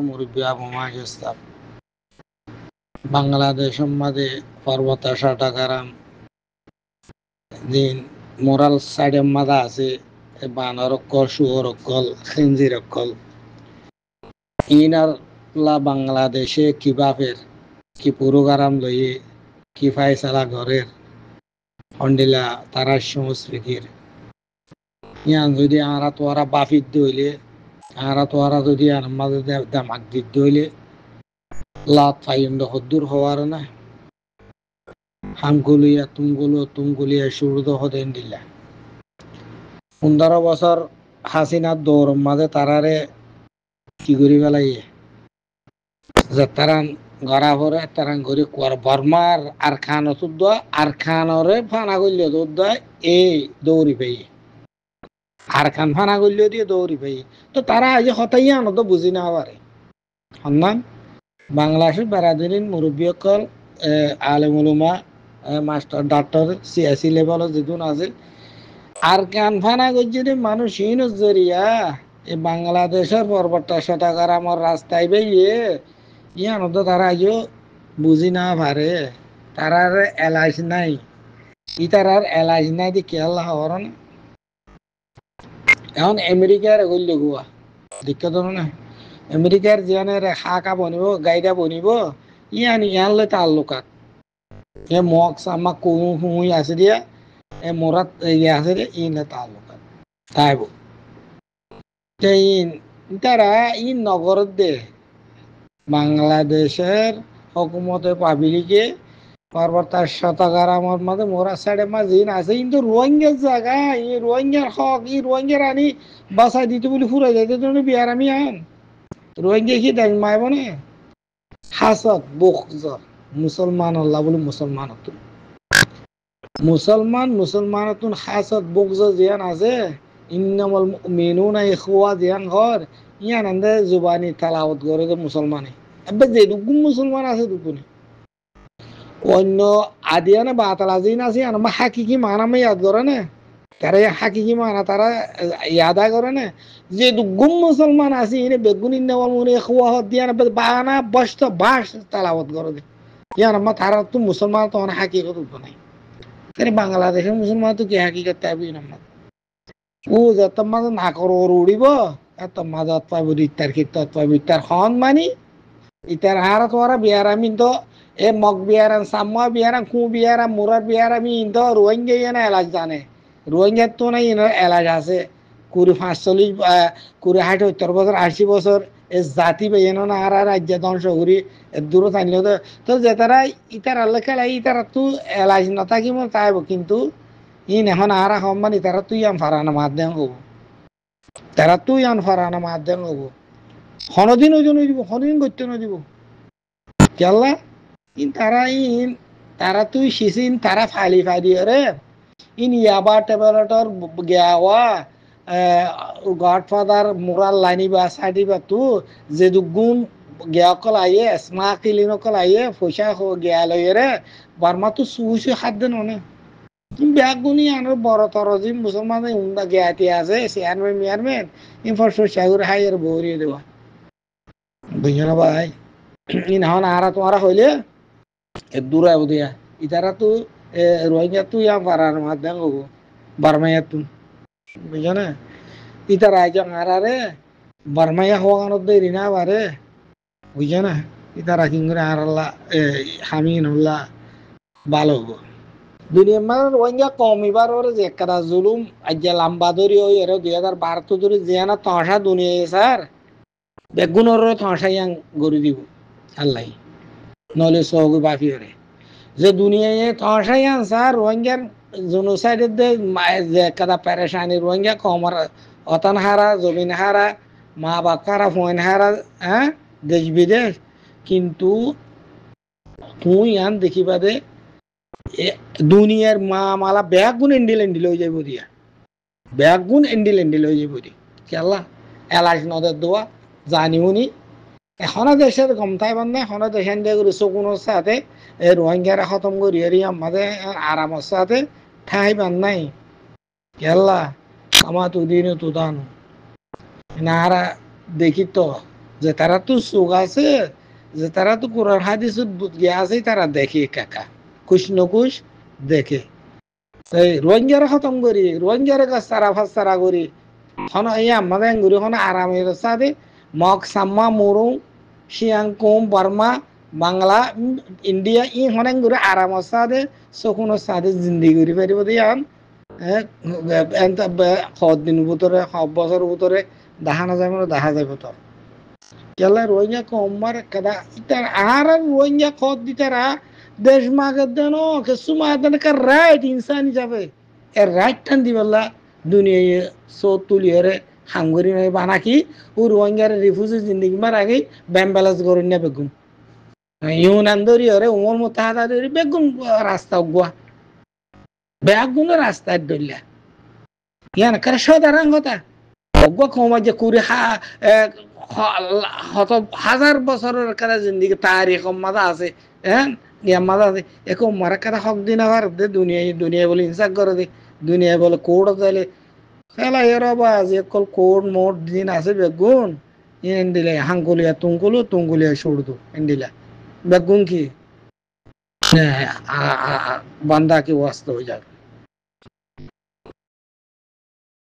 মুরব্বী আবু মাহিস্তাব বাংলাদেশ সম্মাদে পর্বত সাটাকারাম দিন মোরাল সাইডে মাদা আছে বানর অক্কল শুয়োর অক্কল খিঞ্জির অক্কল ইনার লা বাংলাদেশে কিভাবে কি পুরোগারাম লইয়ে কি ফাইসালা ঘরের হন্ডিলা তারা সংস্কৃতির ইয়ান যদি আরা তোরা বাফিত দইলে আরা তোরা যদি আমাদের দামাক দিত দইলে লাত ফাইন্দ হদ্দুর হওয়ার না হামগুলিয়া তুমগুলিয়া সুরদ হদেন দিলা 15 বছর হাসিনার দৌড় মাঝে তারারে কি করি পেলাইয়ে যে তারান গড়া ভরে তারান ঘুরি কুয়ার বর্মার আর খান ওষুধ আর খানরে ফানা করলে দুধ এই দৌড়ি পেয়ে আর খান ফানা করলে দিয়ে দৌড়ি পেয়ে তো তারা আজ হতাই আনো তো বুঝি না পারে সন্ধান বাংলাদেশের বেড়াদিন মুরব্বী অকল আলেমুলুমা মাস্টার ডাক্তার সিএসি লেভেল যেদিন আছে আর কান ফানা করছে মানুষ হীন জরিয়া এই বাংলাদেশের পর্বতটা শতাকার আমার রাস্তায় বেয়ে ইয়ানো তো তারা আজও বুঝি না পারে তারার এলাইজ নাই ই তারার এলাইজ নাই দি খেয়াল হওয়ার না এখন আমেরিকার গল্য গুয়া দিক্কত না আমেরিকার জিয়ানের হাকা বনিব গাইডা বনিব ইয়ান ইয়ান লই তাল্লুকাত এ মক সামা কুই আছে দিয়া এ মোরাত ইয়ে আছে রে ইনে তাল্লুকাত তাইব তারা ই নগরত দে বাংলাদেশের হকুমতে পাবলিকে পর্বতার শতকার আমার মধ্যে মোরা সাইডে মাঝিন আছে কিন্তু রোহিঙ্গার জায়গা এই রোহিঙ্গার হক এই রোহিঙ্গার আনি বাসায় দিতে বলে ফুরাই যাইতে তুমি বিয়ার আমি আন রোহিঙ্গা কি দেখ মাইব না হাসত বকজর মুসলমান আল্লাহ বলে মুসলমান হাসত বকজর জিয়ান আছে ইন্নামাল মুমিনুনা ইখওয়া জিয়ান ঘর ইয়ান আন্দে জুবানি তালাওয়াত করে যে মুসলমানে এবে যেটুকু মুসলমান আছে দুপুনি অন্য আদিয়ানে বাতাল আজিন আছে আমার হাকিকি মানামে ইয়াদ করে না তারা হাকিকি মানা তারা ইয়াদা করে না যে গুম মুসলমান আছে এনে বেগুন ইন্নামাল মুমিনুনা ইখওয়া দিয়ান বানা বস্ত বাস তালাওয়াত করে দে ইয়ান আমার তারা তো মুসলমান তো অনেক হাকিকত নাই তাই বাংলাদেশের মুসলমান তো কি হাকিকত তাইবি না ও যত মাঝে না করো উড়িব এত মাঝে পাইব ইত্যার ক্ষেত্রে পাইব ইত্যার খন মানি ইত্যার হারা তোরা বিয়ার আমি তো এ মগ বিয়ারান সাম্মা বিয়ারান কু বিয়ারান মুরার বিয়ার আমি তো রোহিঙ্গা না এলাজ জানে রোহিঙ্গার তো নাই এলাজ আছে 45 60 80 বছর এ জাতি বেয়েনো না আর রাজ্য ধ্বংস করি দূর টানলে তো যে তারা ইতার আল্লাহ খেলাই ইতারা তো এলাজ না থাকি মো তাইব কিন্তু ইন এখন আর সম্মানি তারা তুই আম ফারানা মাধ্যম হবো তারা তুই আন ফারানা মাধ্যম হবো হনদিন ওজন দিব হনদিন করতে না দিব কেল্লা ইন তারা তুই শিসিন তারা ফাইলি রে ইন ইয়াবা টেবলেটর গেওয়া গডফাদার মুরাল লাইনি বা সাইডি বা তু যে গুণ গেয়াকল আইয়ে স্মা কিলিনকল আইয়ে পয়সা গেয়া লইয়ে রে বার্মা তো সুইসু হাত দেন অনেক ব্যাগুনি আনার বড় তরজিম মুসলমান উন্দা জ্ঞাতি আছে চেয়ারম্যান মেয়ারম্যান ইনফ্রাস্ট্রাকচার করে হাইয়ের বহরিয়ে দেওয়া বুঝছো না ভাই ইন হন আরা তোমারা হইলে দূরে দিয়া ইতারা তো রোহিঙ্গা তুই পারার মাধ্যম হবো বার্মাইয়া তুই বুঝছো না ইতারা আইজন আরারে বার্মাইয়া হওয়া কানত দেরি না বারে বুঝছো না ইতারা কিং করে আরাল্লা হামিন হল্লা ভালো হবো দুনিয়ার মানে রোহিঙ্গা কম এবার ওর যে একটা জুলুম আজ লম্বা ধরি ওই এর 2012 ধরে জিয়ানা তসা দুনিয়া স্যার বেগুন ওর তসা ইয়াং গড়ি দিব আল্লাহ নলে সহগ বাফি ওরে যে দুনিয়ায় তসা ইয়াং স্যার রোহিঙ্গার জেনোসাইডের যে একটা পেরেশানি রোহিঙ্গা কমর অতন হারা জমিন হারা মা বাপ হারা ফোন হারা হ্যাঁ দেশ বিদেশ কিন্তু তুই ইয়ান দেখিবা দে দুনিয়ার মা মালা ব্যাগুন এন্ডিল হয়ে যাইব দিয়া ব্যাগুন এন্ডিল হয়ে যাইব দি কেলা এলাচ নদের দোয়া জানিওনি এখনো দেশের গমতাই বান্ধে এখনো দেশের দিয়ে চকুনোর সাথে রোহিঙ্গারা খতম করি আমাদের আরামের সাথে ঠাই বান্ধাই কেলা আমার তুদিন তুদান নারা দেখি তো যে তারা তো চোখ আছে, যে তারা তো কোরআন হাদিসত গিয়া আছে, তারা দেখে কাকা কুছ নকুশ দেখে। এই রোহিঙ্গারা খতম করি, রোহিঙ্গারা গাছ তারা ফাঁস তারা করি হন এই আমাদের গুরি হন আরামের সাথে মগ সাম্মা মুরু শিয়াংকুম বর্মা বাংলা ইন্ডিয়া ই হনেন গুরি আরামের সাথে সকুনের সাথে জিন্দি করি পারিব দিয়ান দিন ভিতরে বছর ভিতরে দেখা যায় মানে দেখা যাবে তো কেলা রোহিঙ্গা কমার কাদা ইতার আর রোহিঙ্গা খত দিতারা দেশ মাগের দেন কিছু মাগের কার রাইট ইনসান হিসাবে এর রাইট টান দিবেলা দুনিয়া সো তুলিয়ারে হাঙ্গরি নয় বানাকি ও রোহিঙ্গার রিফিউজি জিন্দিগি মার আগে ব্যাম্বালাস করেন না বেগুন ইউনান দরি হরে উমর মোতাহাদা দরি বেগুন রাস্তা গুয়া বেগুন রাস্তায় দরিয়া ইয়ান কার সাধারণ কথা অজ্ঞ কমা যে কুড়ি হাজার বছরের কারা জিন্দিগি তারিখ মাদা আছে হ্যাঁ ইয়া মাদা আছে এক মারা কারা হক দিন আবার দে দুনিয়া বলে ইনসাক করে দে দুনিয়া বলে কোড দিলে খেলা এরবা যে কল কোড মোট দিন আছে বেগুন ইন দিলে হাঙ্গুলিয়া তুঙ্গুলিয়া সুরদু ইন্দিলা বেগুন কি বান্দা কি ওয়াস্ত হয়ে যাবে